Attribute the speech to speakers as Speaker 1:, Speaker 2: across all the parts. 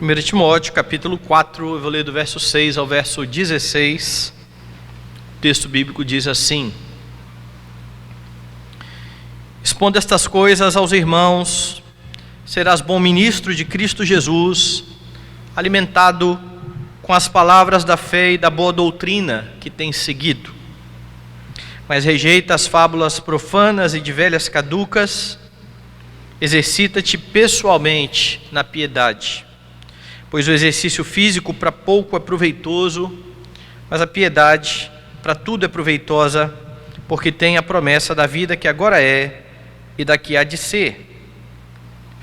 Speaker 1: 1 Timóteo, capítulo 4, eu vou ler do verso 6 ao verso 16. O texto bíblico diz assim: Expondo estas coisas aos irmãos, serás bom ministro de Cristo Jesus, alimentado com as palavras da fé e da boa doutrina que tens seguido. Mas rejeita as fábulas profanas e de velhas caducas, exercita-te pessoalmente na piedade. Pois o exercício físico para pouco é proveitoso, mas a piedade para tudo é proveitosa, porque tem a promessa da vida que agora é e da que há de ser.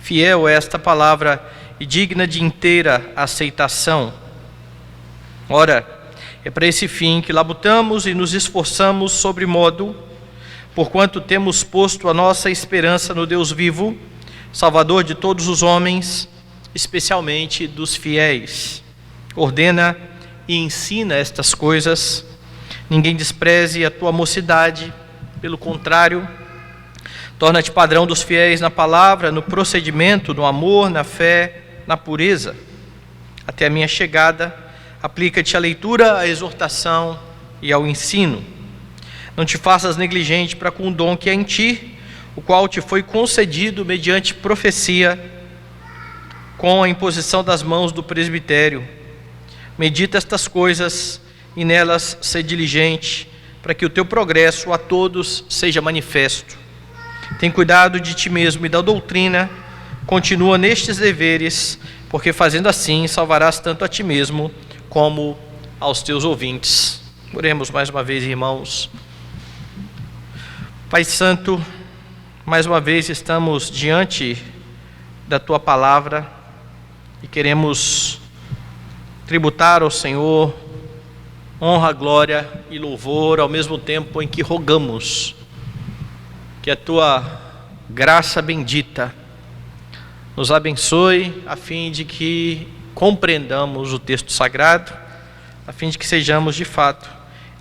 Speaker 1: Fiel é esta palavra e digna de inteira aceitação. Ora, é para esse fim que labutamos e nos esforçamos sobremodo, porquanto temos posto a nossa esperança no Deus vivo, Salvador de todos os homens, especialmente dos fiéis. Ordena e ensina estas coisas. Ninguém despreze a tua mocidade, pelo contrário, torna-te padrão dos fiéis na palavra, no procedimento, no amor, na fé, na pureza. Até a minha chegada, aplica-te à leitura, à exortação e ao ensino. Não te faças negligente para com o dom que há em ti, o qual te foi concedido mediante profecia, com a imposição das mãos do presbitério. Medita estas coisas e nelas ser diligente, para que o teu progresso a todos seja manifesto. Tem cuidado de ti mesmo e da doutrina, continua nestes deveres, porque fazendo assim salvarás tanto a ti mesmo como aos teus ouvintes. Oremos mais uma vez, irmãos. Pai Santo, mais uma vez estamos diante da tua palavra e queremos tributar ao Senhor honra, glória e louvor, ao mesmo tempo em que rogamos que a tua graça bendita nos abençoe, a fim de que compreendamos o texto sagrado, a fim de que sejamos de fato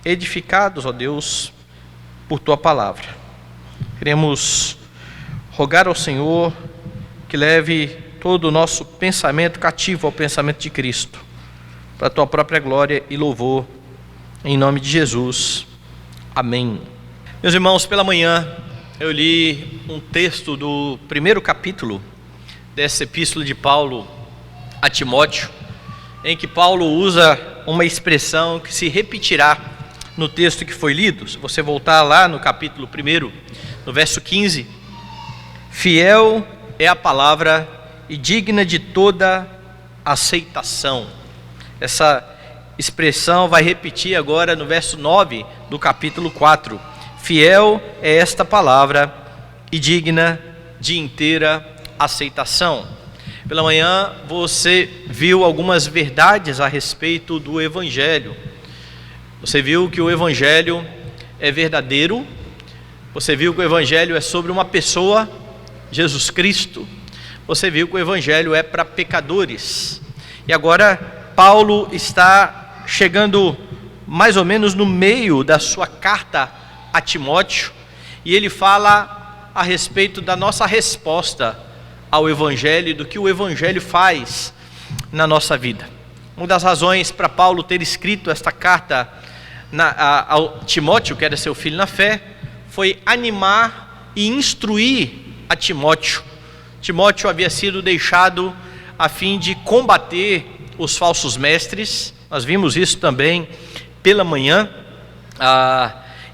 Speaker 1: edificados, ó Deus, por tua palavra. Queremos rogar ao Senhor que leve todo o nosso pensamento cativo ao pensamento de Cristo, para a tua própria glória e louvor, em nome de Jesus. Amém. Meus irmãos, pela manhã eu li um texto do primeiro capítulo dessa epístola de Paulo a Timóteo, em que Paulo usa uma expressão que se repetirá no texto que foi lido. Se você voltar lá no capítulo 1, no verso 15, fiel é a palavra e digna de toda aceitação. Essa expressão vai repetir agora no verso 9 do capítulo 4. Fiel é esta palavra e digna de inteira aceitação. Pela manhã você viu algumas verdades a respeito do Evangelho. Você viu que o Evangelho é verdadeiro. Você viu que o Evangelho é sobre uma pessoa, Jesus Cristo. Você viu que o Evangelho é para pecadores. E agora Paulo está chegando mais ou menos no meio da sua carta a Timóteo, e ele fala a respeito da nossa resposta ao Evangelho, do que o Evangelho faz na nossa vida. Uma das razões para Paulo ter escrito esta carta ao Timóteo, que era seu filho na fé, foi animar e instruir a Timóteo. Timóteo havia sido deixado a fim de combater os falsos mestres. Nós vimos isso também pela manhã.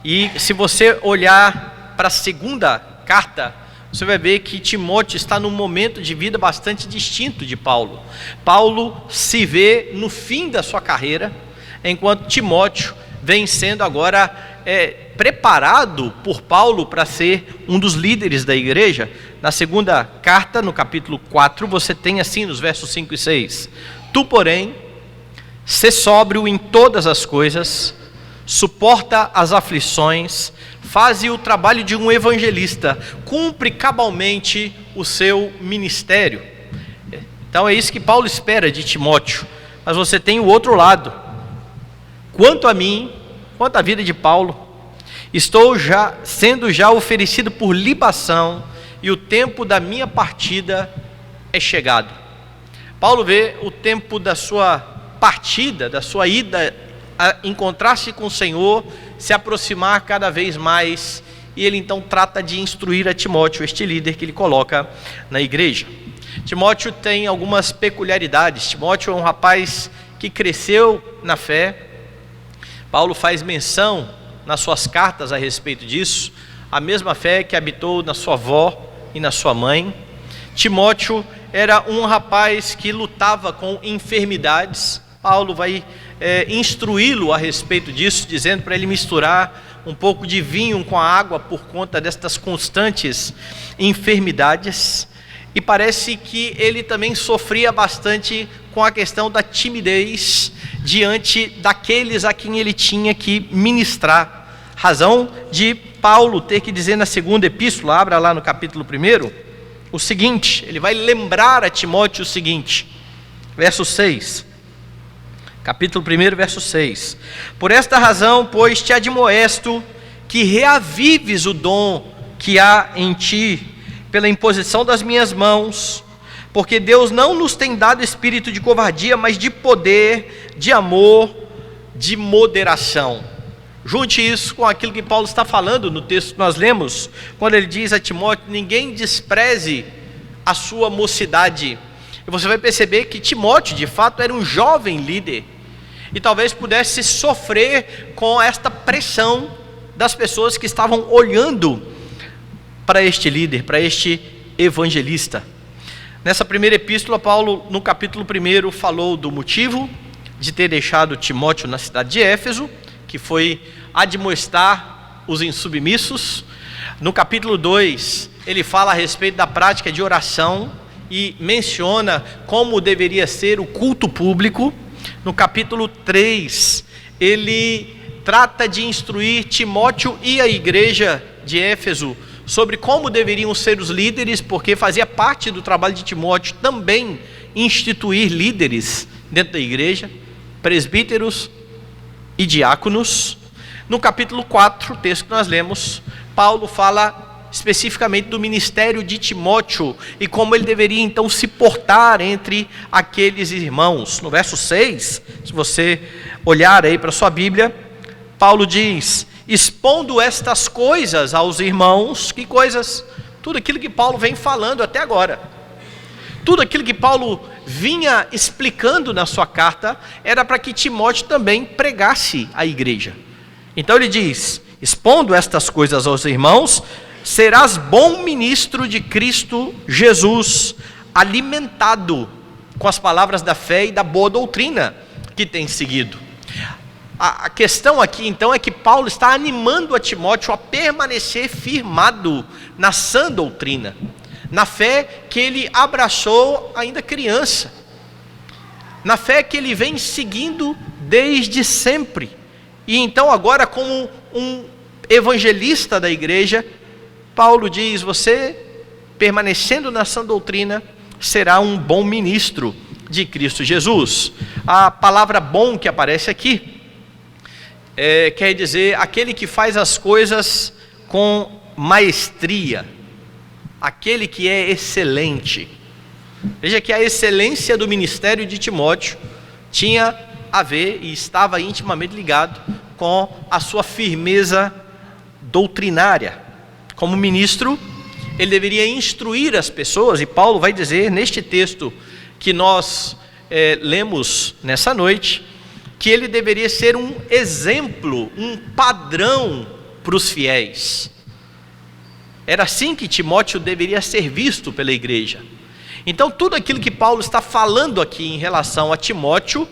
Speaker 1: E se você olhar para a segunda carta, você vai ver que Timóteo está num momento de vida bastante distinto de Paulo. Paulo se vê no fim da sua carreira, enquanto Timóteo vem sendo agora preparado por Paulo para ser um dos líderes da igreja. Na segunda carta, no capítulo 4, você tem assim nos versos 5 e 6: Tu, porém, sê sóbrio em todas as coisas, suporta as aflições, faze o trabalho de um evangelista, cumpre cabalmente o seu ministério. Então é isso que Paulo espera de Timóteo. Mas você tem o outro lado. Quanto a mim, quanto à vida de Paulo, estou sendo oferecido por libação, e o tempo da minha partida é chegado. Paulo vê o tempo da sua partida, da sua ida a encontrar-se com o Senhor, se aproximar cada vez mais, e ele então trata de instruir a Timóteo, este líder que ele coloca na igreja. Timóteo tem algumas peculiaridades. Timóteo é um rapaz que cresceu na fé. Paulo faz menção nas suas cartas a respeito disso, a mesma fé que habitou na sua avó e na sua mãe. Timóteo era um rapaz que lutava com enfermidades. Paulo vai instruí-lo a respeito disso, dizendo para ele misturar um pouco de vinho com a água por conta destas constantes enfermidades. E parece que ele também sofria bastante com a questão da timidez diante daqueles a quem ele tinha que ministrar. Razão de Paulo ter que dizer na segunda epístola, abra lá no capítulo 1, o seguinte, ele vai lembrar a Timóteo o seguinte, verso 6, capítulo 1, verso 6: por esta razão, pois, te admoesto que reavives o dom que há em ti, pela imposição das minhas mãos, porque Deus não nos tem dado espírito de covardia, mas de poder, de amor, de moderação. Junte isso com aquilo que Paulo está falando no texto que nós lemos, quando ele diz a Timóteo: ninguém despreze a sua mocidade. E você vai perceber que Timóteo, de fato, era um jovem líder, e talvez pudesse sofrer com esta pressão das pessoas que estavam olhando para este líder, para este evangelista. Nessa primeira epístola, Paulo, no capítulo 1, falou do motivo de ter deixado Timóteo na cidade de Éfeso, que foi admoestar os insubmissos. No capítulo 2, ele fala a respeito da prática de oração e menciona como deveria ser o culto público. No capítulo 3, ele trata de instruir Timóteo e a igreja de Éfeso sobre como deveriam ser os líderes, porque fazia parte do trabalho de Timóteo também instituir líderes dentro da igreja, presbíteros e diáconos. No capítulo 4, o texto que nós lemos, Paulo fala especificamente do ministério de Timóteo e como ele deveria então se portar entre aqueles irmãos. No verso 6, se você olhar aí para a sua Bíblia, Paulo diz: expondo estas coisas aos irmãos. Que coisas? Tudo aquilo que Paulo vem falando até agora, tudo aquilo que Paulo vinha explicando na sua carta, era para que Timóteo também pregasse à igreja. Então ele diz: expondo estas coisas aos irmãos, serás bom ministro de Cristo Jesus, alimentado com as palavras da fé e da boa doutrina que tem seguido. A questão aqui então é que Paulo está animando a Timóteo a permanecer firmado na sã doutrina, na fé que ele abraçou ainda criança, na fé que ele vem seguindo desde sempre. E então agora, como um evangelista da igreja, Paulo diz: você, permanecendo na sã doutrina, será um bom ministro de Cristo Jesus. A palavra bom que aparece aqui quer dizer aquele que faz as coisas com maestria, aquele que é excelente. Veja que a excelência do ministério de Timóteo tinha a ver e estava intimamente ligado com a sua firmeza doutrinária. Como ministro, ele deveria instruir as pessoas, e Paulo vai dizer neste texto que nós lemos nessa noite, que ele deveria ser um exemplo, um padrão para os fiéis. Era assim que Timóteo deveria ser visto pela igreja. Então tudo aquilo que Paulo está falando aqui em relação a Timóteo,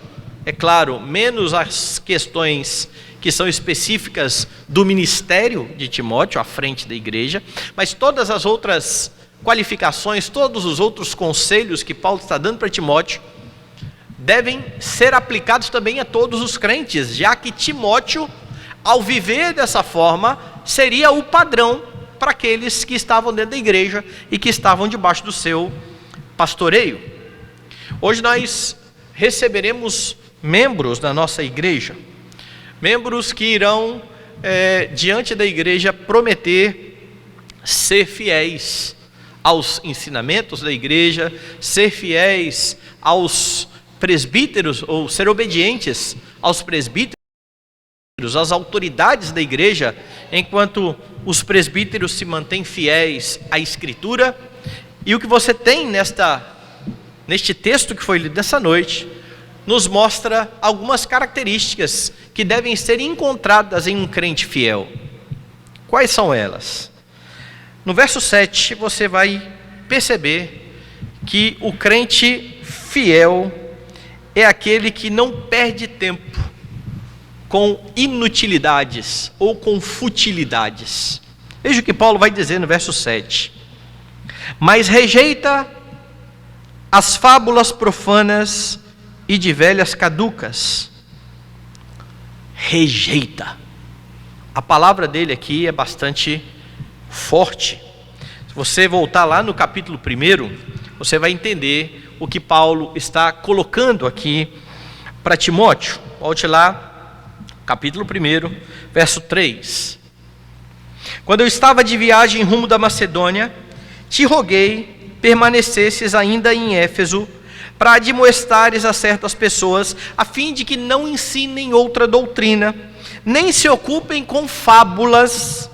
Speaker 1: é claro, menos as questões que são específicas do ministério de Timóteo à frente da igreja, mas todas as outras qualificações, todos os outros conselhos que Paulo está dando para Timóteo, devem ser aplicados também a todos os crentes, já que Timóteo, ao viver dessa forma, seria o padrão para aqueles que estavam dentro da igreja e que estavam debaixo do seu pastoreio. Hoje nós receberemos membros da nossa igreja, membros que irão diante da igreja prometer ser fiéis aos ensinamentos da igreja, ser fiéis aos presbíteros, ou ser obedientes aos presbíteros, às autoridades da igreja, enquanto os presbíteros se mantêm fiéis à Escritura. E o que você tem neste texto que foi lido nessa noite, nos mostra algumas características que devem ser encontradas em um crente fiel. Quais são elas? No verso 7, você vai perceber que o crente fiel é aquele que não perde tempo com inutilidades ou com futilidades. Veja o que Paulo vai dizer no verso 7. Mas rejeita as fábulas profanas e de velhas caducas. Rejeita. A palavra dele aqui é bastante forte. Se você voltar lá no capítulo 1, você vai entender o que Paulo está colocando aqui para Timóteo. Volte lá, capítulo 1, verso 3. Quando eu estava de viagem rumo da Macedônia, te roguei permanecesses ainda em Éfeso, para admoestares a certas pessoas, a fim de que não ensinem outra doutrina, nem se ocupem com fábulas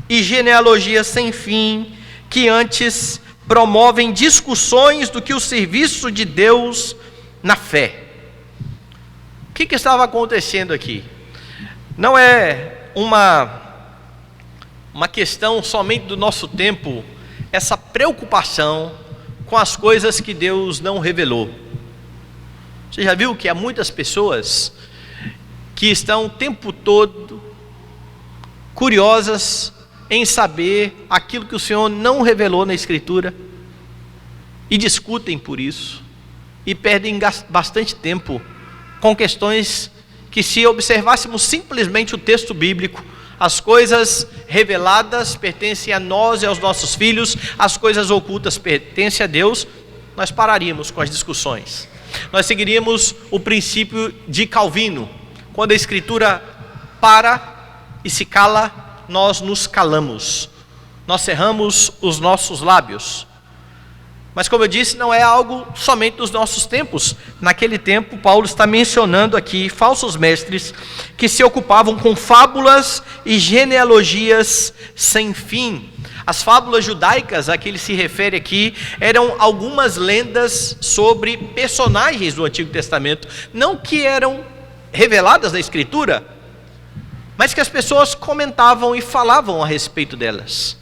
Speaker 1: e genealogias sem fim, que antes promovem discussões do que o serviço de Deus na fé. O que estava acontecendo aqui? Não é uma questão somente do nosso tempo, essa preocupação com as coisas que Deus não revelou. Você já viu que há muitas pessoas que estão o tempo todo curiosas em saber aquilo que o Senhor não revelou na Escritura, e discutem por isso, e perdem bastante tempo com questões que, se observássemos simplesmente o texto bíblico, as coisas reveladas pertencem a nós e aos nossos filhos, as coisas ocultas pertencem a Deus, nós pararíamos com as discussões. Nós seguiríamos o princípio de Calvino: quando a Escritura para e se cala, nós nos calamos, nós cerramos os nossos lábios. Mas, como eu disse, não é algo somente dos nossos tempos. Naquele tempo, Paulo está mencionando aqui falsos mestres que se ocupavam com fábulas e genealogias sem fim. As fábulas judaicas a que ele se refere aqui eram algumas lendas sobre personagens do Antigo Testamento, não que eram reveladas na Escritura, mas que as pessoas comentavam e falavam a respeito delas.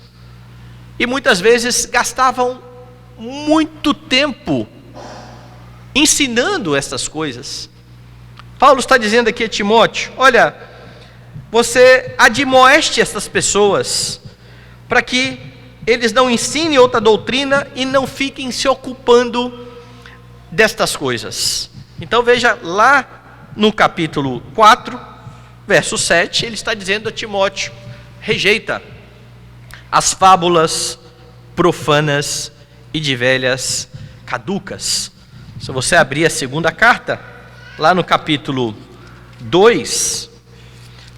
Speaker 1: E muitas vezes gastavam muito tempo ensinando essas coisas. Paulo está dizendo aqui a Timóteo: olha, você admoeste essas pessoas para que eles não ensinem outra doutrina e não fiquem se ocupando destas coisas. Então veja lá no capítulo 4, verso 7, ele está dizendo a Timóteo: rejeita as fábulas profanas e de velhas caducas. Se você abrir a segunda carta, lá no capítulo 2,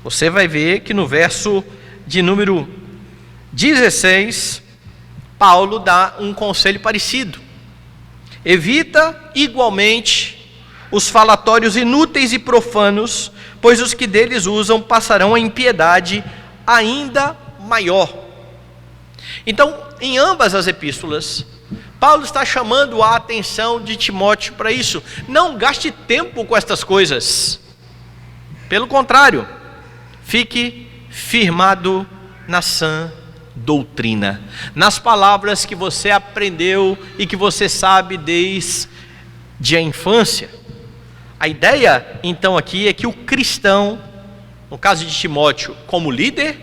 Speaker 1: você vai ver que no verso de número 16, Paulo dá um conselho parecido: evita igualmente os falatórios inúteis e profanos, pois os que deles usam passarão a impiedade ainda maior. Então, em ambas as epístolas, Paulo está chamando a atenção de Timóteo para isso. Não gaste tempo com estas coisas. Pelo contrário, fique firmado na sã doutrina, nas palavras que você aprendeu e que você sabe desde a infância. A ideia, então, aqui é que o cristão, no caso de Timóteo, como líder,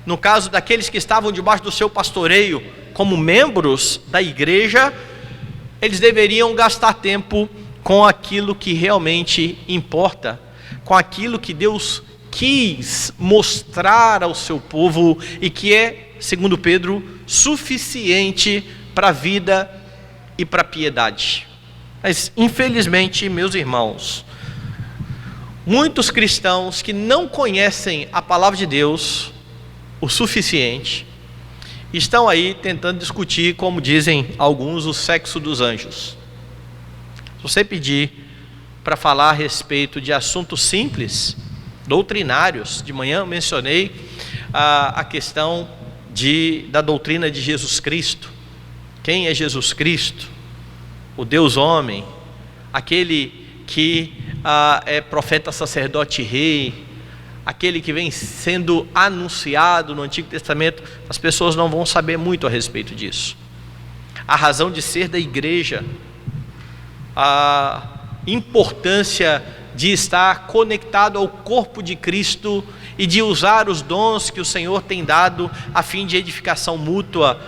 Speaker 1: no caso daqueles que estavam debaixo do seu pastoreio, como membros da igreja, eles deveriam gastar tempo com aquilo que realmente importa, com aquilo que Deus quis mostrar ao seu povo e que é, segundo Pedro, suficiente para a vida e para a piedade. Mas, infelizmente, meus irmãos, muitos cristãos que não conhecem a palavra de Deus o suficiente estão aí tentando discutir, como dizem alguns, o sexo dos anjos. Se você pedir para falar a respeito de assuntos simples, doutrinários, de manhã eu mencionei a questão da doutrina de Jesus Cristo. Quem é Jesus Cristo? O Deus homem, aquele que é profeta, sacerdote e rei, aquele que vem sendo anunciado no Antigo Testamento. As pessoas não vão saber muito a respeito disso. A razão de ser da igreja, a importância de estar conectado ao corpo de Cristo e de usar os dons que o Senhor tem dado a fim de edificação mútua.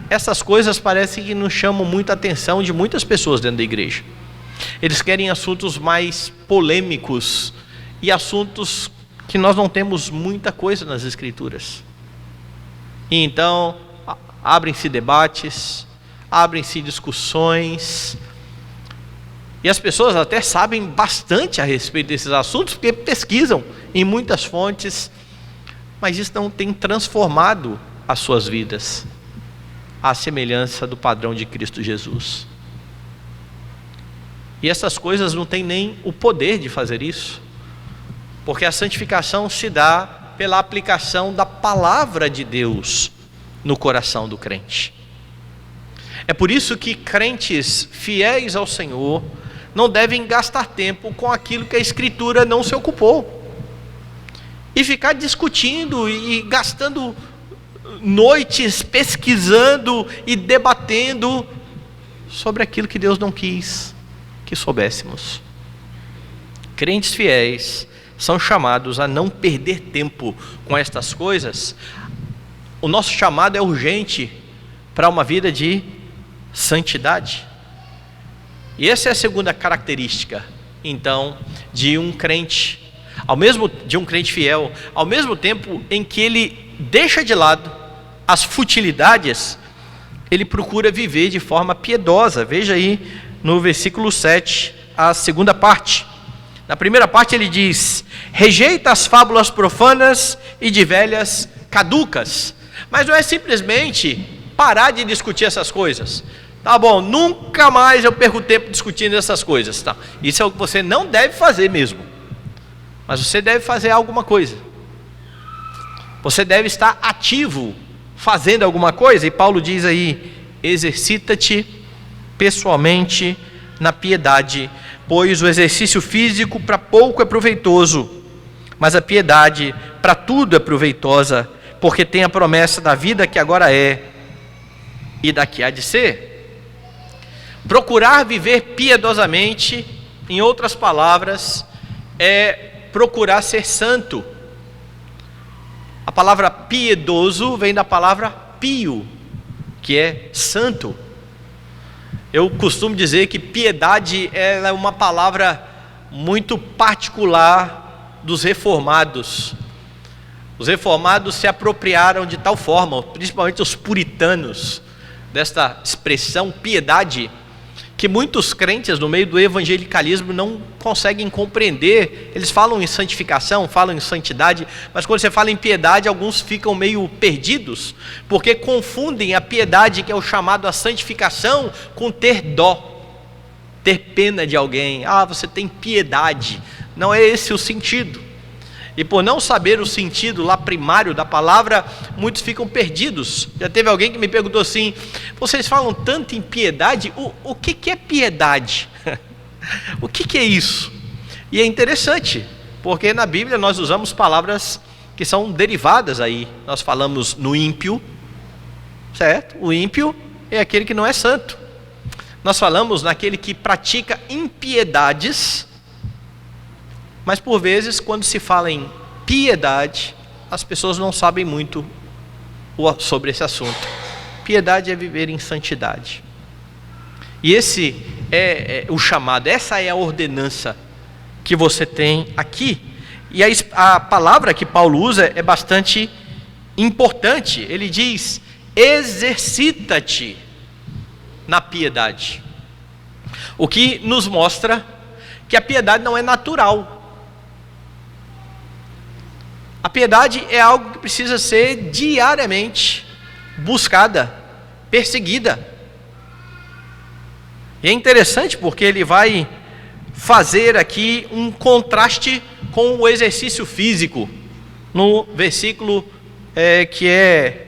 Speaker 1: Essas coisas parecem que não chamam muita atenção de muitas pessoas dentro da igreja. Eles querem assuntos mais polêmicos e assuntos que nós não temos muita coisa nas Escrituras. E então, abrem-se debates, abrem-se discussões, e as pessoas até sabem bastante a respeito desses assuntos, porque pesquisam em muitas fontes, mas isso não tem transformado as suas vidas à semelhança do padrão de Cristo Jesus. E essas coisas não têm nem o poder de fazer isso, porque a santificação se dá pela aplicação da palavra de Deus no coração do crente. É por isso que crentes fiéis ao Senhor não devem gastar tempo com aquilo que a Escritura não se ocupou, e ficar discutindo e gastando noites pesquisando e debatendo sobre aquilo que Deus não quis que soubéssemos. Crentes fiéis são chamados a não perder tempo com estas coisas. O nosso chamado é urgente para uma vida de santidade. E essa é a segunda característica, então, de um crente fiel, ao mesmo tempo em que ele deixa de lado as futilidades, ele procura viver de forma piedosa. Veja aí no versículo 7, a segunda parte. Na primeira parte ele diz: rejeita as fábulas profanas e de velhas caducas. Mas não é simplesmente parar de discutir essas coisas. Tá bom, nunca mais eu perco tempo discutindo essas coisas. Tá. Isso é o que você não deve fazer mesmo. Mas você deve fazer alguma coisa. Você deve estar ativo, fazendo alguma coisa. E Paulo diz aí: exercita-te pessoalmente na piedade, pois o exercício físico para pouco é proveitoso, mas a piedade para tudo é proveitosa, porque tem a promessa da vida que agora é e da que há de ser. Procurar viver piedosamente, em outras palavras, é procurar ser santo. A palavra piedoso vem da palavra pio, que é santo. Eu costumo dizer que piedade é uma palavra muito particular dos reformados. Os reformados se apropriaram de tal forma, principalmente os puritanos, desta expressão piedade, que muitos crentes no meio do evangelicalismo não conseguem compreender. Eles falam em santificação, falam em santidade, mas quando você fala em piedade, alguns ficam meio perdidos, porque confundem a piedade, que é o chamado à santificação, com ter dó, ter pena de alguém. Você tem piedade. Não é esse o sentido. E por não saber o sentido lá primário da palavra, muitos ficam perdidos. Já teve alguém que me perguntou assim: vocês falam tanto em piedade, o que é piedade? O que é isso? E é interessante, porque na Bíblia nós usamos palavras que são derivadas aí. Nós falamos no ímpio, certo? O ímpio é aquele que não é santo. Nós falamos naquele que pratica impiedades. Mas por vezes, quando se fala em piedade, as pessoas não sabem muito sobre esse assunto. Piedade é viver em santidade. E esse é o chamado, essa é a ordenança que você tem aqui. E a palavra que Paulo usa é bastante importante. Ele diz: exercita-te na piedade. O que nos mostra que a piedade não é natural. A piedade é algo que precisa ser diariamente buscada, perseguida. E é interessante porque ele vai fazer aqui um contraste com o exercício físico, no versículo que é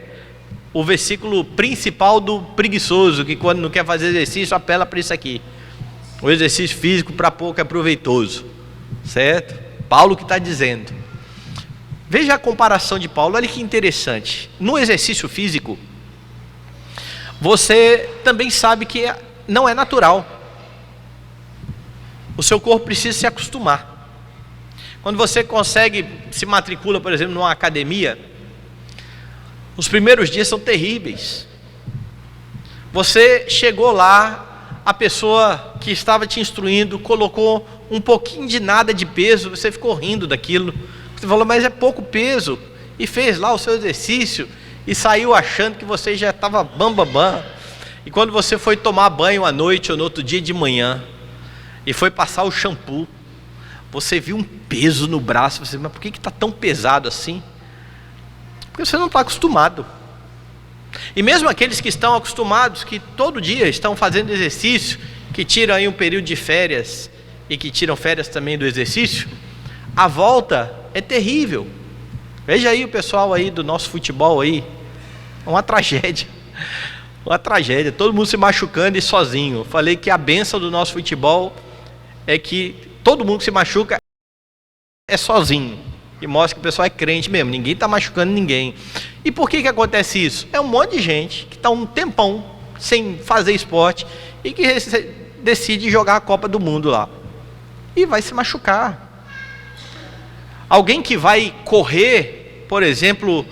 Speaker 1: o versículo principal do preguiçoso, que quando não quer fazer exercício apela para isso aqui. O exercício físico para pouco é proveitoso, certo? Paulo que está dizendo. Veja a comparação de Paulo, olha que interessante. No exercício físico, você também sabe que não é natural. O seu corpo precisa se acostumar. Quando você se matricula, por exemplo, numa academia, os primeiros dias são terríveis. Você chegou lá, a pessoa que estava te instruindo colocou um pouquinho de nada de peso, você ficou rindo daquilo. Você falou, mas é pouco peso. E fez lá o seu exercício e saiu achando que você já estava bam. E quando você foi tomar banho à noite ou no outro dia de manhã e foi passar o shampoo, você viu um peso no braço. Você, mas por que está tão pesado assim? Porque você não está acostumado. E mesmo aqueles que estão acostumados, que todo dia estão fazendo exercício, que tiram aí um período de férias e que tiram férias também do exercício, a volta é terrível. Veja aí o pessoal aí do nosso futebol aí, uma tragédia, todo mundo se machucando e sozinho. Falei que a bênção do nosso futebol é que todo mundo que se machuca é sozinho, e mostra que o pessoal é crente mesmo, ninguém está machucando ninguém. E por que acontece isso? É um monte de gente que está um tempão sem fazer esporte e que decide jogar a Copa do Mundo lá e vai se machucar. Alguém que vai correr, por exemplo,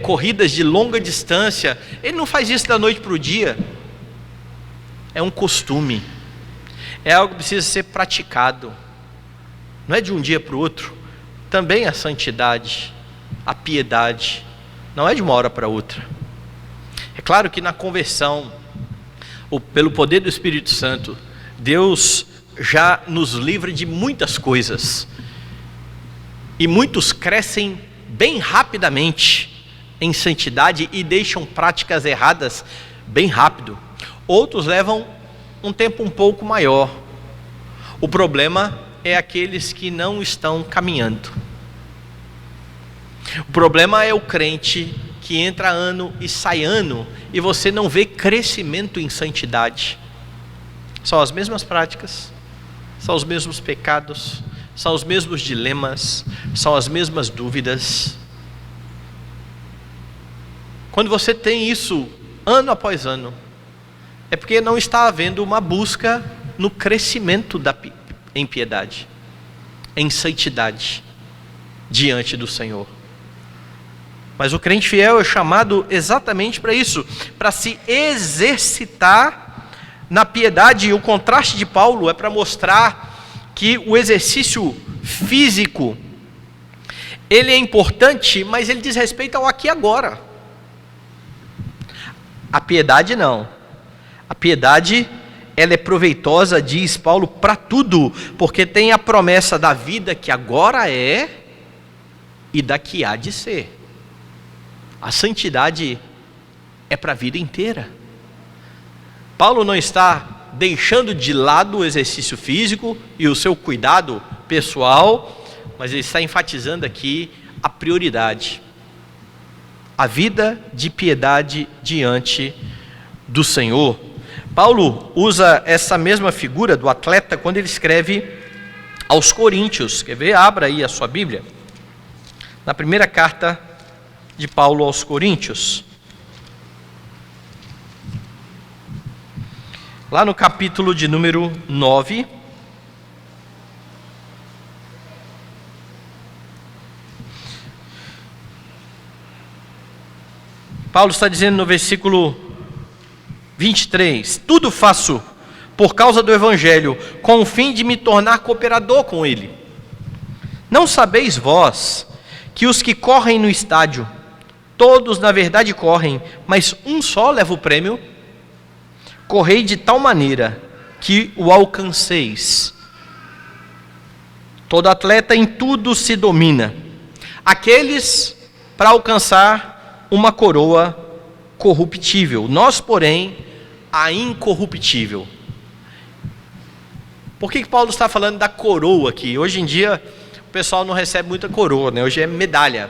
Speaker 1: corridas de longa distância, ele não faz isso da noite para o dia. É um costume, é algo que precisa ser praticado, não é de um dia para o outro. Também a santidade, a piedade, não é de uma hora para outra. É claro que na conversão, pelo poder do Espírito Santo, Deus já nos livra de muitas coisas. E muitos crescem bem rapidamente em santidade e deixam práticas erradas bem rápido. Outros levam um tempo um pouco maior. O problema é aqueles que não estão caminhando. O problema é o crente que entra ano e sai ano e você não vê crescimento em santidade. São as mesmas práticas, são os mesmos pecados, são os mesmos dilemas, são as mesmas dúvidas. Quando você tem isso ano após ano, é porque não está havendo uma busca no crescimento em piedade, em santidade diante do Senhor. Mas o crente fiel é chamado exatamente para isso, para se exercitar na piedade. E o contraste de Paulo é para mostrar que o exercício físico, ele é importante, mas ele diz respeito ao aqui e agora. A piedade não. A piedade, ela é proveitosa, diz Paulo, para tudo, porque tem a promessa da vida que agora é e da que há de ser. A santidade é para a vida inteira. Paulo não está deixando de lado o exercício físico e o seu cuidado pessoal, mas ele está enfatizando aqui a prioridade, a vida de piedade diante do Senhor. Paulo usa essa mesma figura do atleta quando ele escreve aos Coríntios. Quer ver? Abra aí a sua Bíblia, na primeira carta de Paulo aos Coríntios, lá no capítulo de número 9, Paulo está dizendo no versículo 23, tudo faço por causa do Evangelho, com o fim de me tornar cooperador com ele. Não sabeis vós que os que correm no estádio, todos na verdade correm, mas um só leva o prêmio? Correi de tal maneira que o alcanceis. Todo atleta em tudo se domina. Aqueles para alcançar uma coroa corruptível, nós, porém, a incorruptível. Por que Paulo está falando da coroa aqui? Hoje em dia, o pessoal não recebe muita coroa, né? Hoje é medalha.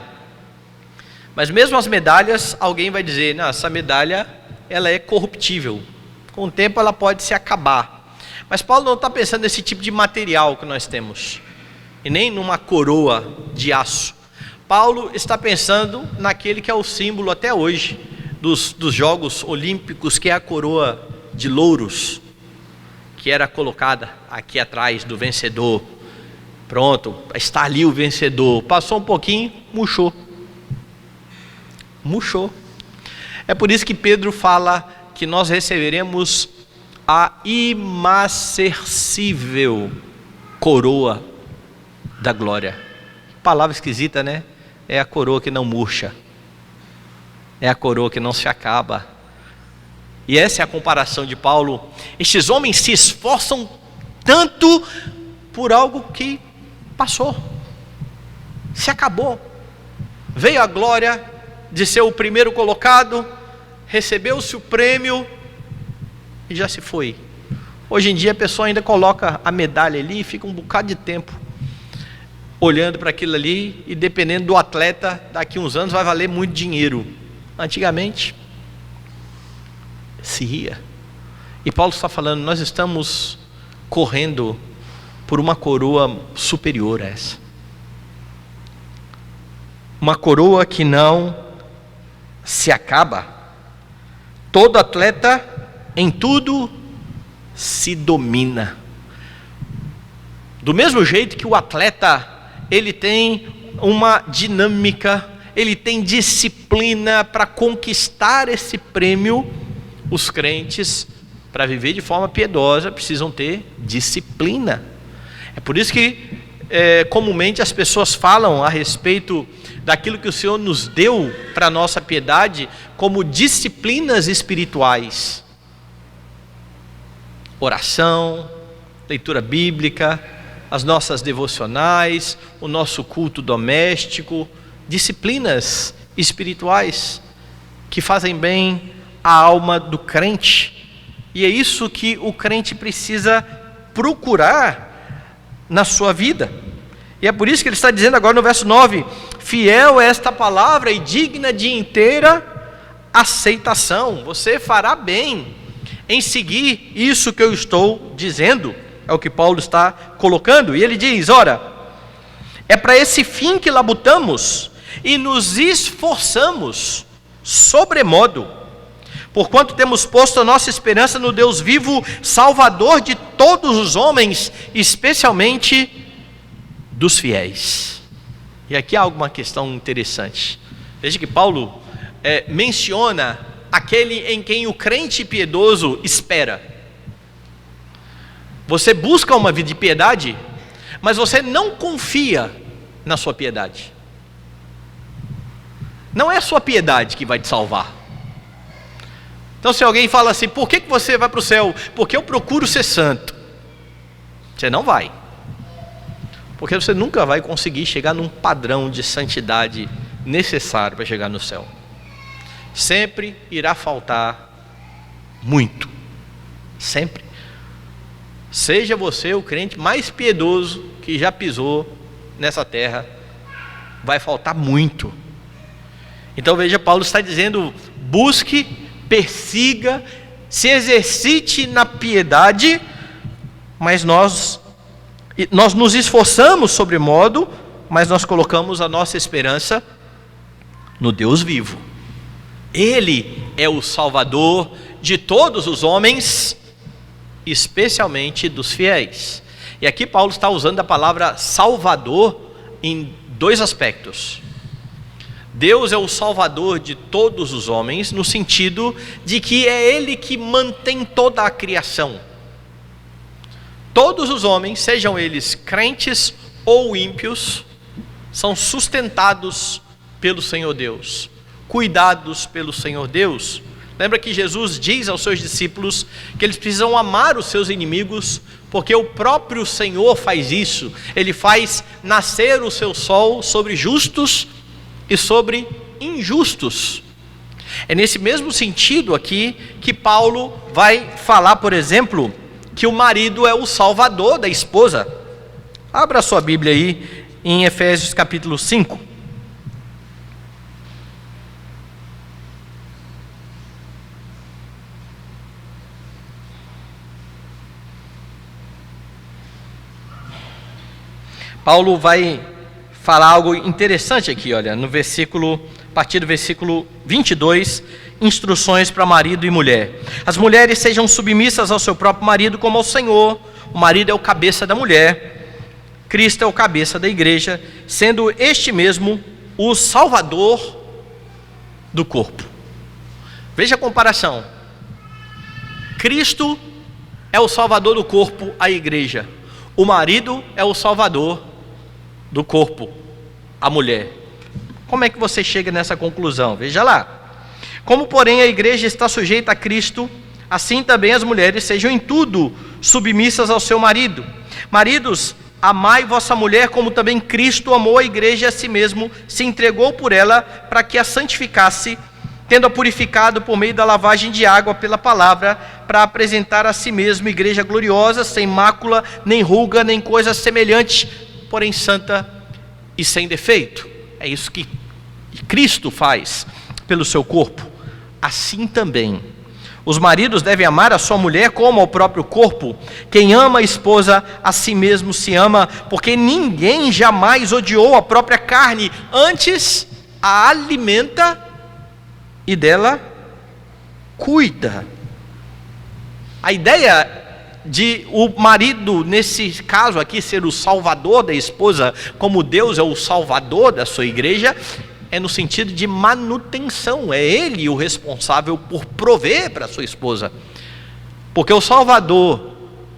Speaker 1: Mas mesmo as medalhas, alguém vai dizer, não, essa medalha, ela é corruptível. Com o tempo ela pode se acabar. Mas Paulo não está pensando nesse tipo de material que nós temos, e nem numa coroa de aço. Paulo está pensando naquele que é o símbolo até hoje dos Jogos Olímpicos, que é a coroa de louros, que era colocada aqui atrás do vencedor. Pronto, está ali o vencedor. Passou um pouquinho, murchou. É por isso que Pedro fala que nós receberemos a imarcessível coroa da glória. Palavra esquisita, né? É a coroa que não murcha, é a coroa que não se acaba. E essa é a comparação de Paulo. Estes homens se esforçam tanto por algo que passou, se acabou. Veio a glória de ser o primeiro colocado, recebeu-se o prêmio e já se foi. Hoje em dia a pessoa ainda coloca a medalha ali e fica um bocado de tempo olhando para aquilo ali, e dependendo do atleta, daqui uns anos vai valer muito dinheiro. Antigamente se ria. E Paulo está falando, nós estamos correndo por uma coroa superior a essa. Uma coroa que não se acaba. Todo atleta em tudo se domina. Do mesmo jeito que o atleta, ele tem uma dinâmica, ele tem disciplina para conquistar esse prêmio, os crentes, para viver de forma piedosa, precisam ter disciplina. É por isso que comumente as pessoas falam a respeito daquilo que o Senhor nos deu para a nossa piedade como disciplinas espirituais. Oração, leitura bíblica, as nossas devocionais, o nosso culto doméstico, disciplinas espirituais que fazem bem à alma do crente. E é isso que o crente precisa procurar na sua vida. E é por isso que ele está dizendo agora no verso 9: fiel é esta palavra e digna de inteira aceitação. Você fará bem em seguir isso que eu estou dizendo. É o que Paulo está colocando. E ele diz, ora, é para esse fim que labutamos e nos esforçamos sobremodo, porquanto temos posto a nossa esperança no Deus vivo, Salvador de todos os homens, especialmente dos fiéis. E aqui há alguma questão interessante. Veja que Paulo menciona aquele em quem o crente piedoso espera. Você busca uma vida de piedade, mas você não confia na sua piedade. Não é a sua piedade que vai te salvar. Então se alguém fala assim, por que você vai para o céu? Porque eu procuro ser santo. Você não vai. Porque você nunca vai conseguir chegar num padrão de santidade necessário para chegar no céu. Sempre irá faltar muito. Sempre. Seja você o crente mais piedoso que já pisou nessa terra, vai faltar muito. Então veja, Paulo está dizendo, busque, persiga, se exercite na piedade, mas nós nos esforçamos sobremodo, mas nós colocamos a nossa esperança no Deus vivo. Ele é o Salvador de todos os homens, especialmente dos fiéis. E aqui Paulo está usando a palavra Salvador em dois aspectos. Deus é o Salvador de todos os homens, no sentido de que é Ele que mantém toda a criação. Todos os homens, sejam eles crentes ou ímpios, são sustentados pelo Senhor Deus, cuidados pelo Senhor Deus. Lembra que Jesus diz aos seus discípulos que eles precisam amar os seus inimigos, porque o próprio Senhor faz isso. Ele faz nascer o seu sol sobre justos e sobre injustos. É nesse mesmo sentido aqui que Paulo vai falar, por exemplo, que o marido é o salvador da esposa. Abra sua Bíblia aí em Efésios capítulo 5. Paulo vai falar algo interessante aqui, olha, a partir do versículo 22, instruções para marido e mulher. As mulheres sejam submissas ao seu próprio marido como ao Senhor. O marido é o cabeça da mulher, Cristo é o cabeça da igreja, sendo este mesmo o salvador do corpo. Veja a comparação. Cristo é o salvador do corpo, a igreja. O marido é o salvador do corpo, a mulher. Como é que você chega nessa conclusão? Veja lá. Como, porém, a igreja está sujeita a Cristo, assim também as mulheres sejam em tudo submissas ao seu marido. Maridos, amai vossa mulher como também Cristo amou a igreja e a si mesmo se entregou por ela para que a santificasse, tendo-a purificado por meio da lavagem de água pela palavra, para apresentar a si mesmo igreja gloriosa, sem mácula, nem ruga, nem coisa semelhante, porém santa e sem defeito. É isso que Cristo faz pelo seu corpo. Assim também os maridos devem amar a sua mulher como ao próprio corpo. Quem ama a esposa, a si mesmo se ama, porque ninguém jamais odiou a própria carne, antes a alimenta e dela cuida. A ideia de o marido, nesse caso aqui, ser o salvador da esposa, como Deus é o salvador da sua igreja, é no sentido de manutenção. É ele o responsável por prover para a sua esposa, porque o salvador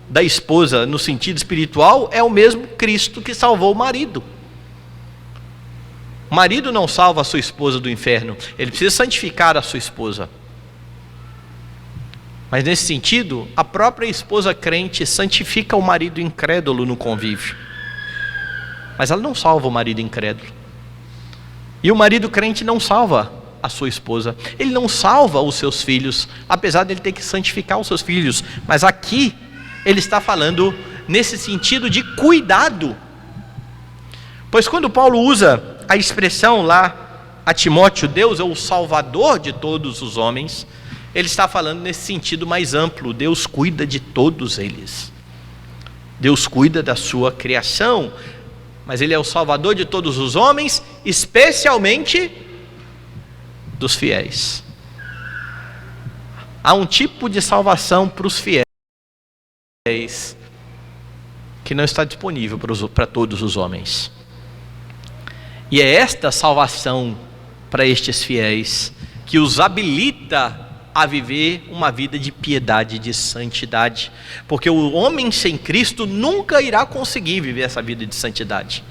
Speaker 1: da esposa no sentido espiritual é o mesmo Cristo que salvou o marido. O marido não salva a sua esposa do inferno, ele precisa santificar a sua esposa. Mas nesse sentido, a própria esposa crente santifica o marido incrédulo no convívio. Mas ela não salva o marido incrédulo. E o marido crente não salva a sua esposa. Ele não salva os seus filhos, apesar de ele ter que santificar os seus filhos. Mas aqui, ele está falando nesse sentido de cuidado. Pois quando Paulo usa a expressão lá a Timóteo, Deus é o salvador de todos os homens, ele está falando nesse sentido mais amplo. Deus cuida de todos eles. Deus cuida da sua criação, mas Ele é o salvador de todos os homens, especialmente dos fiéis. Há um tipo de salvação para os fiéis que não está disponível para todos os homens. E é esta salvação para estes fiéis que os habilita a viver uma vida de piedade, de santidade, porque o homem sem Cristo nunca irá conseguir viver essa vida de santidade.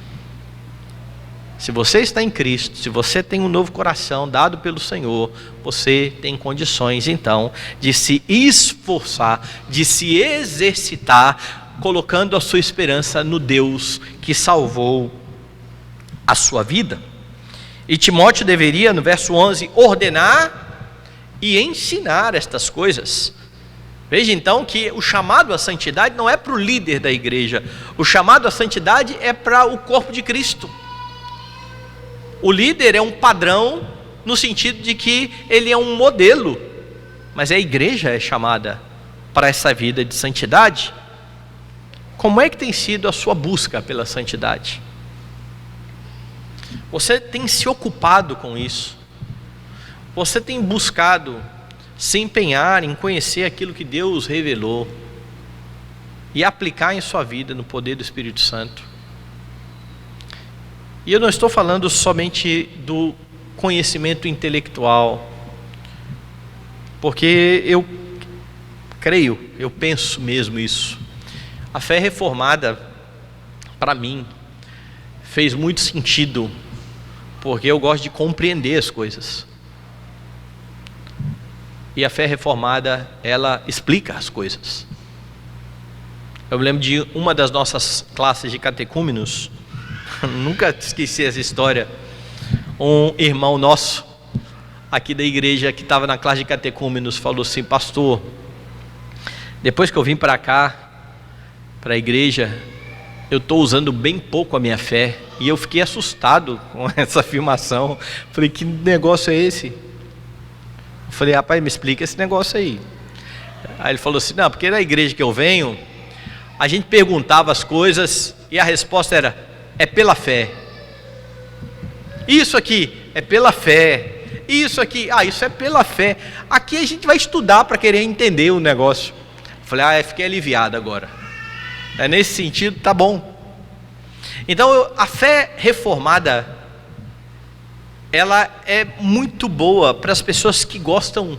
Speaker 1: Se você está em Cristo, se você tem um novo coração dado pelo Senhor, você tem condições então de se esforçar, de se exercitar, colocando a sua esperança no Deus que salvou a sua vida. E Timóteo deveria, no verso 11, ordenar e ensinar estas coisas. Veja então que o chamado à santidade não é para o líder da igreja, o chamado à santidade é para o corpo de Cristo. O líder é um padrão no sentido de que ele é um modelo, mas a igreja é chamada para essa vida de santidade. Como é que tem sido a sua busca pela santidade? Você tem se ocupado com isso? Você tem buscado se empenhar em conhecer aquilo que Deus revelou e aplicar em sua vida no poder do Espírito Santo? E eu não estou falando somente do conhecimento intelectual, porque eu creio, eu penso mesmo isso. A fé reformada, para mim, fez muito sentido, porque eu gosto de compreender as coisas. E a fé reformada, ela explica as coisas. Eu me lembro de uma das nossas classes de catecúmenos, nunca esqueci essa história. Um irmão nosso, aqui da igreja que estava na classe de catecúmenos falou assim: pastor, depois que eu vim para cá, para a igreja, eu estou usando bem pouco a minha fé. E eu fiquei assustado com essa afirmação. Falei: que negócio é esse? Eu falei: rapaz, me explica esse negócio aí. Aí ele falou assim: não, porque na igreja que eu venho, a gente perguntava as coisas e a resposta era: é pela fé. Isso aqui é pela fé. Isso aqui, isso é pela fé. Aqui a gente vai estudar para querer entender o negócio. Eu falei: fiquei aliviado agora. Nesse sentido, tá bom. Então, a fé reformada, ela é muito boa para as pessoas que gostam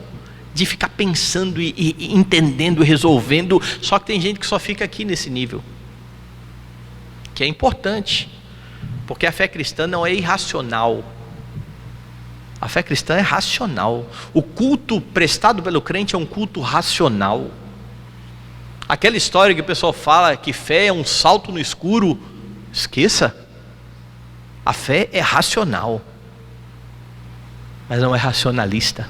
Speaker 1: de ficar pensando e entendendo, resolvendo. Só que tem gente que só fica aqui nesse nível, que é importante, porque a fé cristã não é irracional. A fé cristã é racional. O culto prestado pelo crente é um culto racional. Aquela história que o pessoal fala que fé é um salto no escuro, esqueça. A fé é racional, mas não é racionalista.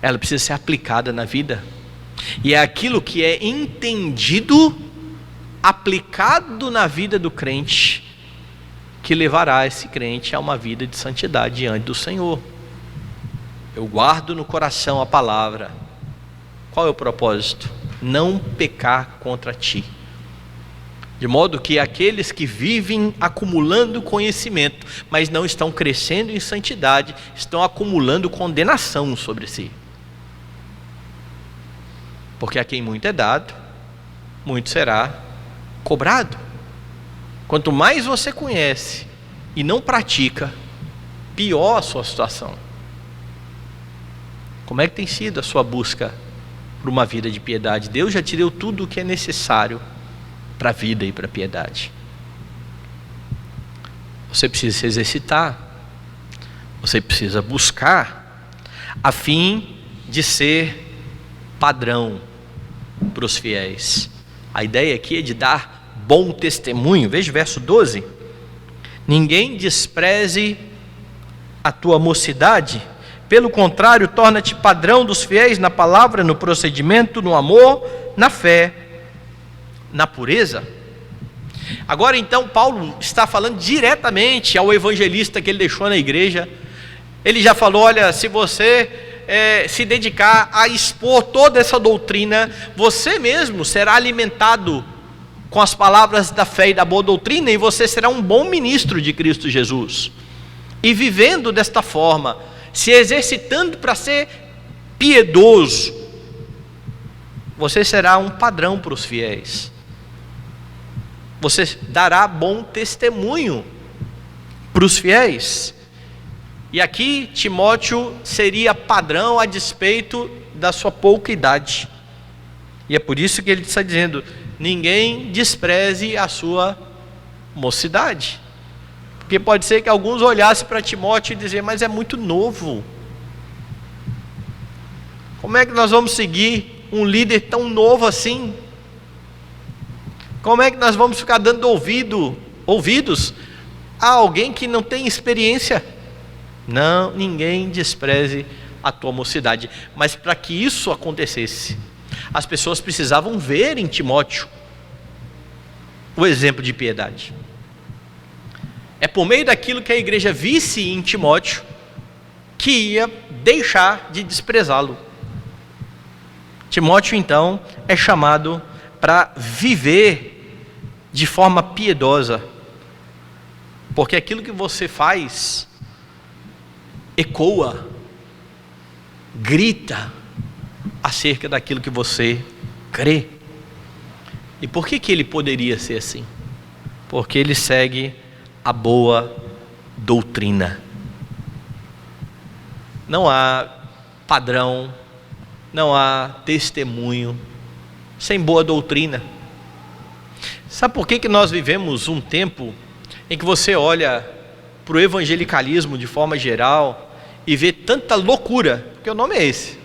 Speaker 1: Ela precisa ser aplicada na vida, e é aquilo que é entendido, aplicado na vida do crente, que levará esse crente a uma vida de santidade diante do Senhor. Eu guardo no coração a palavra. Qual é o propósito? Não pecar contra ti. De modo que aqueles que vivem acumulando conhecimento, mas não estão crescendo em santidade, estão acumulando condenação sobre si. Porque a quem muito é dado, muito será cobrado. Quanto mais você conhece e não pratica, pior a sua situação. Como é que tem sido a sua busca por uma vida de piedade? Deus já te deu tudo o que é necessário para a vida e para a piedade. Você precisa se exercitar, você precisa buscar, a fim de ser padrão para os fiéis. A ideia aqui é de dar bom testemunho. Veja o verso 12: ninguém despreze a tua mocidade, pelo contrário, torna-te padrão dos fiéis na palavra, no procedimento, no amor, na fé, na pureza. Agora então Paulo está falando diretamente ao evangelista que ele deixou na igreja. Ele já falou: olha, se você se dedicar a expor toda essa doutrina, você mesmo será alimentado com as palavras da fé e da boa doutrina, e você será um bom ministro de Cristo Jesus. E vivendo desta forma, se exercitando para ser piedoso, você será um padrão para os fiéis. Você dará bom testemunho para os fiéis. E aqui Timóteo seria padrão a despeito da sua pouca idade. E é por isso que ele está dizendo: ninguém despreze a sua mocidade. Porque pode ser que alguns olhassem para Timóteo e dizer: mas é muito novo. Como é que nós vamos seguir um líder tão novo assim? Como é que nós vamos ficar dando ouvidos a alguém que não tem experiência? Não, ninguém despreze a tua mocidade. Mas para que isso acontecesse, as pessoas precisavam ver em Timóteo o exemplo de piedade. É por meio daquilo que a igreja visse em Timóteo que ia deixar de desprezá-lo. Timóteo então é chamado para viver de forma piedosa, porque aquilo que você faz ecoa, grita acerca daquilo que você crê. E por que ele poderia ser assim? Porque ele segue a boa doutrina. Não há padrão, não há testemunho sem boa doutrina. Sabe por que nós vivemos um tempo em que você olha para o evangelicalismo de forma geral e vê tanta loucura? Porque o nome é esse: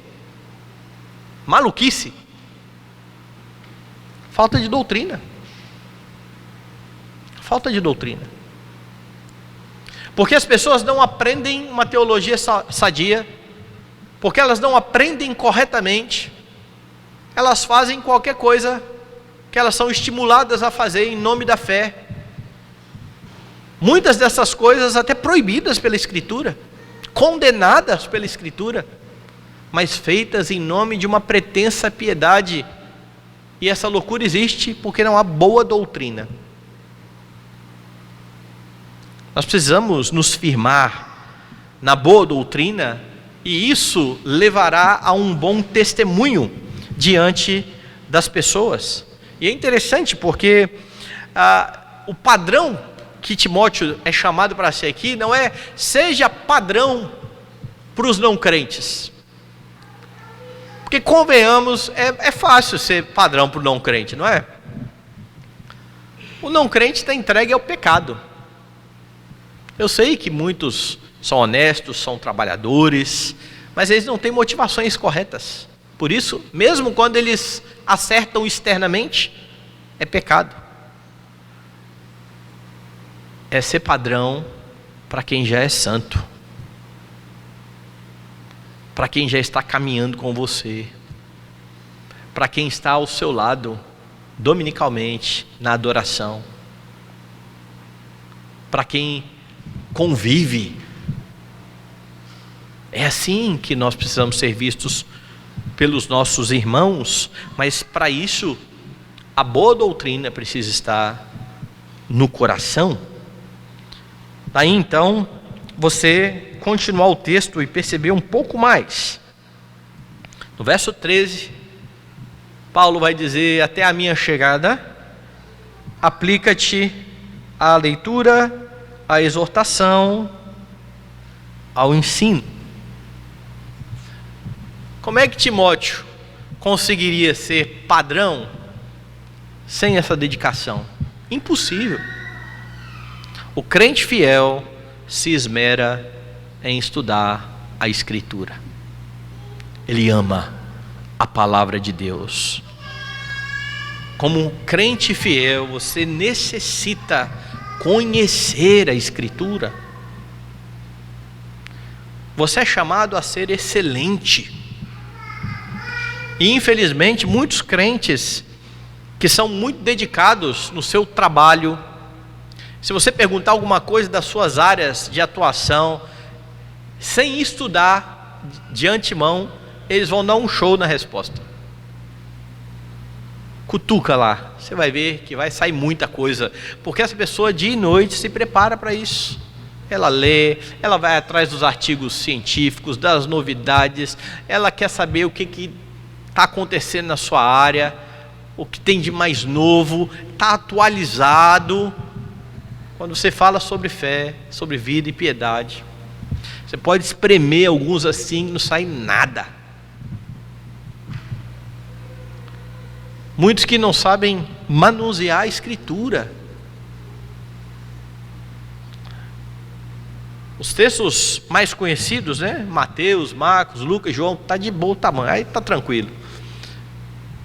Speaker 1: maluquice. Falta de doutrina. Falta de doutrina. Porque as pessoas não aprendem uma teologia sadia, porque elas não aprendem corretamente, elas fazem qualquer coisa que elas são estimuladas a fazer em nome da fé. Muitas dessas coisas até proibidas pela Escritura, condenadas pela Escritura, mas feitas em nome de uma pretensa piedade. E essa loucura existe porque não há boa doutrina. Nós precisamos nos firmar na boa doutrina, e isso levará a um bom testemunho diante das pessoas. E é interessante porque o padrão que Timóteo é chamado para ser aqui não é seja padrão para os não crentes. Porque convenhamos, é fácil ser padrão para o não crente, não é? O não crente está entregue ao pecado. Eu sei que muitos são honestos, são trabalhadores, mas eles não têm motivações corretas. Por isso, mesmo quando eles acertam externamente, é pecado. É ser padrão para quem já é santo, para quem já está caminhando com você, para quem está ao seu lado dominicalmente na adoração, para quem convive. É assim que nós precisamos ser vistos pelos nossos irmãos, mas para isso a boa doutrina precisa estar no coração. Daí então você continuar o texto e perceber um pouco mais. No verso 13, Paulo vai dizer: até a minha chegada, aplica-te à leitura, à exortação, ao ensino. Como é que Timóteo conseguiria ser padrão sem essa dedicação? Impossível. O crente fiel se esmera em estudar a Escritura. Ele ama a palavra de Deus. Como um crente fiel, você necessita conhecer a Escritura. Você é chamado a ser excelente. E infelizmente muitos crentes que são muito dedicados no seu trabalho, se você perguntar alguma coisa das suas áreas de atuação, sem estudar de antemão, eles vão dar um show na resposta. Cutuca lá, você vai ver que vai sair muita coisa, porque essa pessoa dia e noite se prepara para isso. Ela lê, ela vai atrás dos artigos científicos, das novidades, ela quer saber o que está acontecendo na sua área, o que tem de mais novo, está atualizado. Quando você fala sobre fé, sobre vida e piedade, você pode espremer alguns assim, não sai nada. Muitos que não sabem manusear a Escritura. Os textos mais conhecidos, né? Mateus, Marcos, Lucas, João, está de bom tamanho, aí está tranquilo.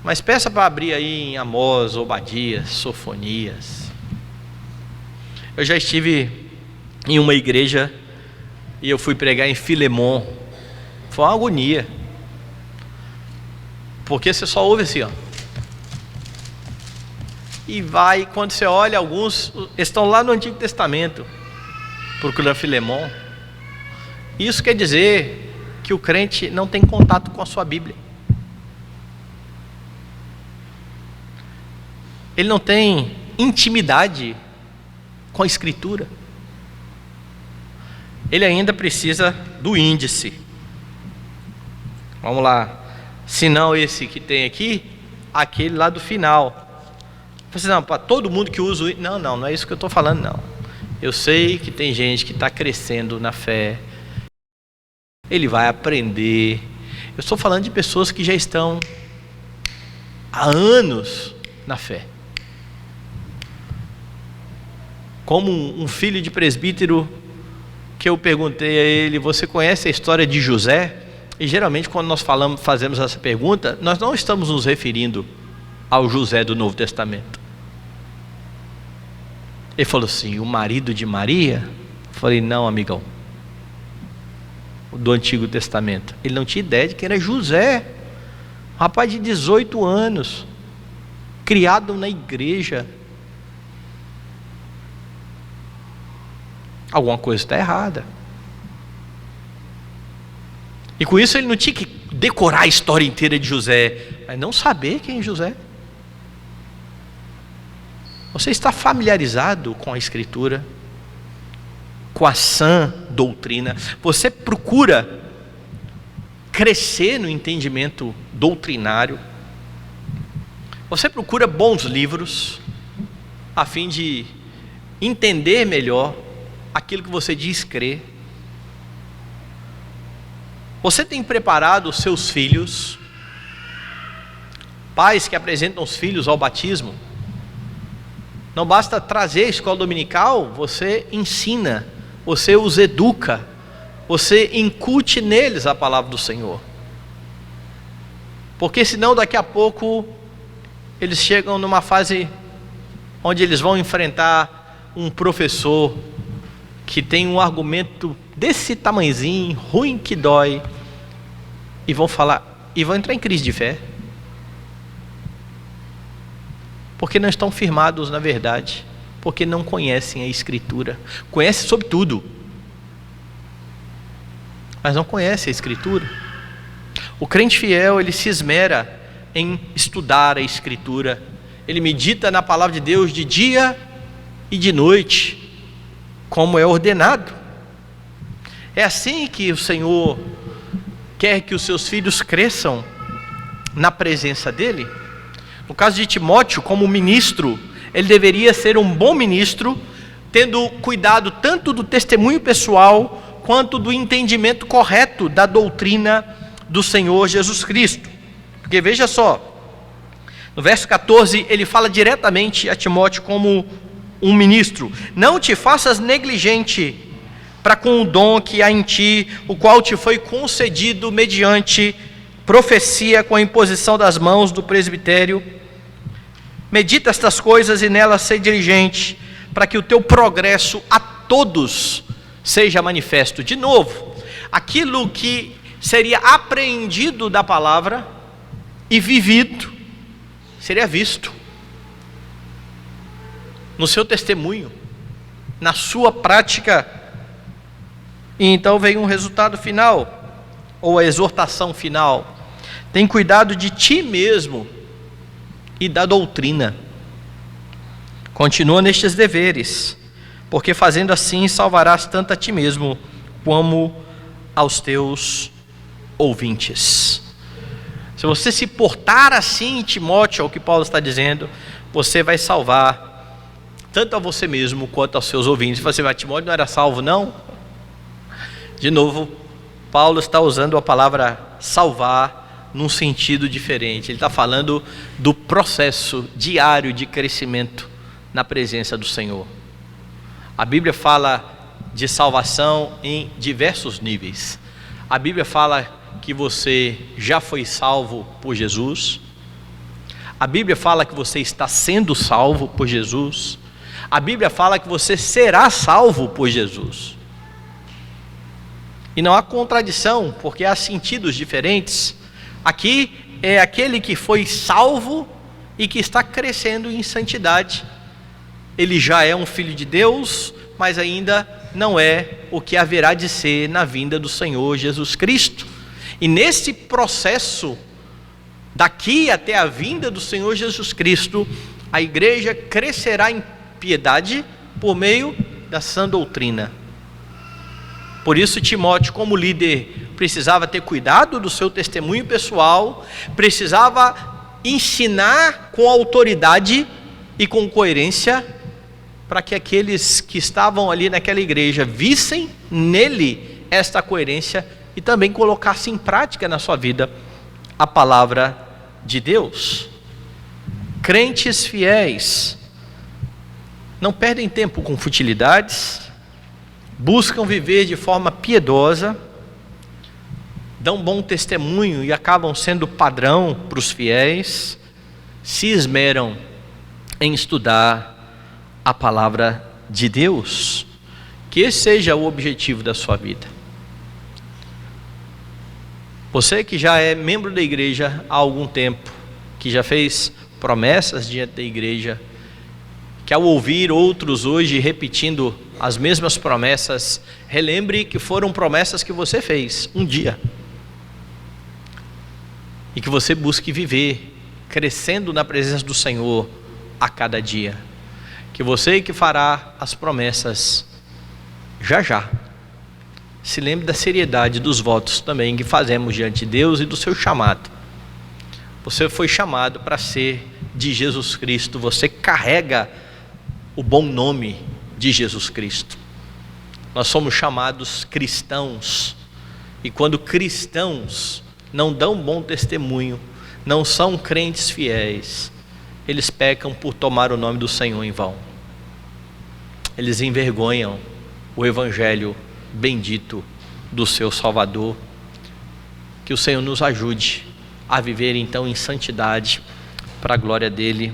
Speaker 1: Mas peça para abrir aí em Amós, Obadias, Sofonias. Eu já estive em uma igreja e eu fui pregar em Filemon. Foi uma agonia, porque você só ouve assim, ó. E vai, quando você olha, alguns estão lá no Antigo Testamento, procurando Filemon. Isso quer dizer que o crente não tem contato com a sua Bíblia. Ele não tem intimidade com a Escritura. Ele ainda precisa do índice. Vamos lá. Se não esse que tem aqui, aquele lá do final. Você não, para todo mundo que usa o índice. Não é isso que eu estou falando, não. Eu sei que tem gente que está crescendo na fé. Ele vai aprender. Eu estou falando de pessoas que já estão há anos na fé. Como um filho de presbítero, que eu perguntei a ele: você conhece a história de José? E geralmente quando nós fazemos essa pergunta, nós não estamos nos referindo ao José do Novo Testamento. Ele falou assim: o marido de Maria? Falei, não, amigão, do Antigo Testamento. Ele não tinha ideia de quem era José, um rapaz de 18 anos, criado na igreja. Alguma coisa está errada. E com isso ele não tinha que decorar a história inteira de José, mas não saber quem é José. Você está familiarizado com a Escritura, com a sã doutrina? Você procura crescer no entendimento doutrinário? Você procura bons livros a fim de entender melhor aquilo que você diz crer? Você tem preparado os seus filhos? Pais que apresentam os filhos ao batismo, não basta trazer a escola dominical, você ensina, você os educa, você incute neles a palavra do Senhor. Porque senão daqui a pouco eles chegam numa fase onde eles vão enfrentar um professor que tem um argumento desse tamanhozinho, ruim que dói, e vão falar, e vão entrar em crise de fé, porque não estão firmados na verdade, porque não conhecem a Escritura. Conhecem sobre tudo, mas não conhecem a Escritura. O crente fiel, ele se esmera em estudar a Escritura, ele medita na palavra de Deus de dia e de noite, como é ordenado. É assim que o Senhor quer que os seus filhos cresçam na presença dEle. No caso de Timóteo, como ministro, ele deveria ser um bom ministro, tendo cuidado tanto do testemunho pessoal, quanto do entendimento correto da doutrina do Senhor Jesus Cristo. Porque veja só, no verso 14, ele fala diretamente a Timóteo como um ministro: não te faças negligente para com o dom que há em ti, o qual te foi concedido mediante profecia com a imposição das mãos do presbitério. Medita estas coisas e nelas ser diligente, para que o teu progresso a todos seja manifesto. De novo, aquilo que seria apreendido da palavra e vivido, seria visto no seu testemunho, na sua prática. E então vem um resultado final, ou a exortação final: tem cuidado de ti mesmo e da doutrina. Continua nestes deveres, porque fazendo assim salvarás tanto a ti mesmo como aos teus ouvintes. Se você se portar assim, Timóteo, é o que Paulo está dizendo, você vai salvar tanto a você mesmo quanto aos seus ouvintes. Você vai, Timóteo não era salvo, não? De novo, Paulo está usando a palavra salvar num sentido diferente. Ele está falando do processo diário de crescimento na presença do Senhor. A Bíblia fala de salvação em diversos níveis. A Bíblia fala que você já foi salvo por Jesus. A Bíblia fala que você está sendo salvo por Jesus. A Bíblia fala que você será salvo por Jesus. E não há contradição, porque há sentidos diferentes. Aqui é aquele que foi salvo e que está crescendo em santidade. Ele já é um filho de Deus, mas ainda não é o que haverá de ser na vinda do Senhor Jesus Cristo. E nesse processo, daqui até a vinda do Senhor Jesus Cristo, a igreja crescerá em piedade por meio da sã doutrina. Por isso Timóteo, como líder, precisava ter cuidado do seu testemunho pessoal, precisava ensinar com autoridade e com coerência, para que aqueles que estavam ali naquela igreja vissem nele esta coerência e também colocassem em prática na sua vida a palavra de Deus. Crentes fiéis não perdem tempo com futilidades, buscam viver de forma piedosa, dão bom testemunho e acabam sendo padrão para os fiéis, se esmeram em estudar a palavra de Deus. Que esse seja o objetivo da sua vida. Você que já é membro da igreja há algum tempo, que já fez promessas diante da igreja, que ao ouvir outros hoje repetindo as mesmas promessas, relembre que foram promessas que você fez um dia. E que você busque viver, crescendo na presença do Senhor a cada dia. Que você que fará as promessas, já, se lembre da seriedade dos votos também que fazemos diante de Deus e do seu chamado. Você foi chamado para ser de Jesus Cristo, você carrega o bom nome de Jesus Cristo. Nós somos chamados cristãos, e quando cristãos não dão bom testemunho, não são crentes fiéis, eles pecam por tomar o nome do Senhor em vão. Eles envergonham o evangelho bendito do seu Salvador. Que o Senhor nos ajude a viver então em santidade para a glória dele.